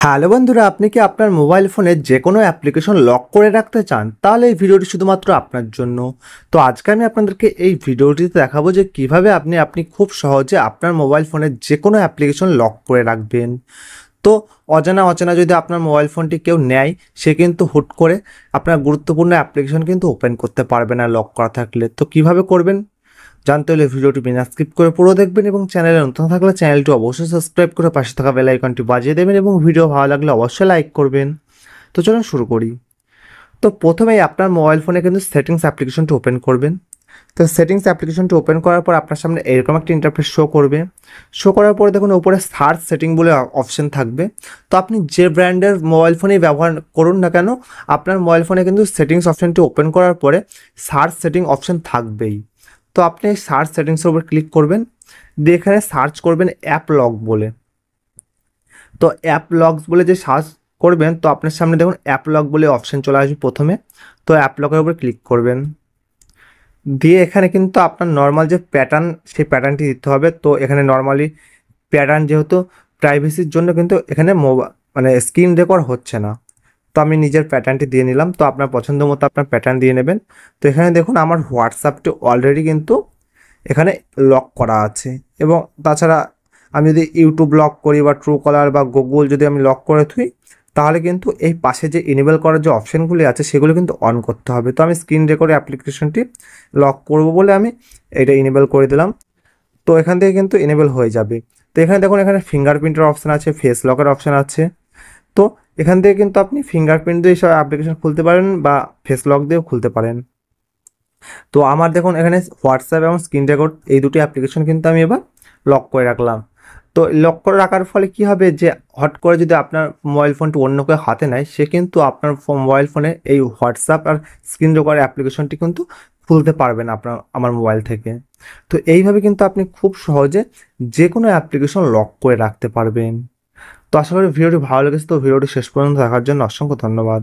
Hello বন্ধুরা, আপনি কি আপনার মোবাইল ফোনে যে কোনো অ্যাপ্লিকেশন লক করে রাখতে চান? তাহলে এই ভিডিওটি শুধুমাত্র আপনার জন্য। তো আজকে আমি আপনাদেরকে এই ভিডিওটিতে দেখাবো যে কিভাবে আপনি খুব সহজে আপনার মোবাইল ফোনের যে কোনো অ্যাপ্লিকেশন লক করে রাখবেন। তো অজানা যদি আপনার মোবাইল ফোনটি কেউ নেয়, সে কিন্তু হুট করে আপনার গুরুত্বপূর্ণ অ্যাপ্লিকেশন কিন্তু ওপেন করতে পারবে না লক করা থাকলে। তো কিভাবে করবেন জানতে হলে ভিডিওটি বিনা স্কিপ করে পুরো দেখবেন এবং চ্যানেলে নতুন থাকলে চ্যানেলটি অবশ্যই সাবস্ক্রাইব করে পাশে থাকা বেল আইকনটি বাজিয়ে দেবেন এবং ভিডিও ভালো লাগলে অবশ্যই লাইক করবেন। তো চলুন শুরু করি। তো প্রথমেই আপনার মোবাইল ফোনে কিন্তু সেটিংস অ্যাপ্লিকেশনটি ওপেন করবেন। তো সেটিংস অ্যাপ্লিকেশনটি ওপেন করার পর আপনার সামনে এরকম একটা ইন্টারফেস শো করবে। শো করার পরে দেখুন উপরে সার্চ সেটিং বলে অপশন থাকবে। তো আপনি যে ব্র্যান্ডের মোবাইল ফোনেই ব্যবহার করুন না কেন, আপনার মোবাইল ফোনে কিন্তু সেটিংস অপশনটি ওপেন করার পরে সার্চ সেটিং অপশন থাকবেই। তো আপনি সার্চ সেটিংসের উপর ক্লিক করবেন, দিয়ে এখানে সার্চ করবেন অ্যাপ লক বলে। তো অ্যাপ লকস বলে যে সার্চ করবেন, তো আপনার সামনে দেখুন অ্যাপ লক বলে অপশন চলে আসবে প্রথমে। তো অ্যাপ লকের উপর ক্লিক করবেন, দিয়ে এখানে কিন্তু আপনার নর্মাল যে প্যাটার্ন, সেই প্যাটার্নটি দিতে হবে। তো এখানে নর্মালি প্যাটার্ন যেহেতু প্রাইভেসির জন্য কিন্তু এখানে স্ক্রিন রেকর্ড হচ্ছে না। তো আমি নিজের প্যাটার্নটি দিয়ে নিলাম। তো আপনার পছন্দ মতো আপনার প্যাটার্ন দিয়ে নেবেন। তো এখানে দেখুন আমার হোয়াটসঅ্যাপটি অলরেডি কিন্তু এখানে লক করা আছে, এবং তাছাড়া আমি যদি ইউটিউব লক করি বা ট্রুকলার বা গুগল যদি আমি লক করে থুই, তাহলে কিন্তু এই পাশে যে ইনেবল করার যে অপশানগুলি আছে সেগুলো কিন্তু অন করতে হবে। তো আমি স্ক্রিন রেকর্ড অ্যাপ্লিকেশনটি লক করব বলে আমি এটা ইনেবল করে দিলাম। তো এখান থেকে কিন্তু ইনেবল হয়ে যাবে। তো এখানে দেখুন এখানে ফিঙ্গারপ্রিন্টের অপশান আছে, ফেস লকের অপশান আছে। তো এখান থেকে কিন্তু আপনি ফিঙ্গারপ্রিন্ট দিয়ে সব অ্যাপ্লিকেশন খুলতে পারেন বা ফেস লক দিয়েও খুলতে পারেন। তো আমার দেখুন এখানে হোয়াটসঅ্যাপ এবং স্ক্রিন রেকর্ড এই দুটি অ্যাপ্লিকেশন কিন্তু আমি এবার লক করে রাখলাম। তো লক করে রাখার ফলে কি হবে, যে হট করে যদি আপনার মোবাইল ফোনটি অন্য কেউ হাতে নেয়, সে কিন্তু আপনার মোবাইল ফোনে এই হোয়াটসঅ্যাপ আর স্ক্রিন রেকর্ড অ্যাপ্লিকেশনটি কিন্তু খুলতে পারবেন আমার মোবাইল থেকে। তো এইভাবে কিন্তু আপনি খুব সহজে যে কোনো অ্যাপ্লিকেশন লক করে রাখতে পারবেন। তো আশা করি ভিডিওটি ভালো লেগেছে। তো ভিডিওটি শেষ পর্যন্ত দেখার জন্য অসংখ্য ধন্যবাদ।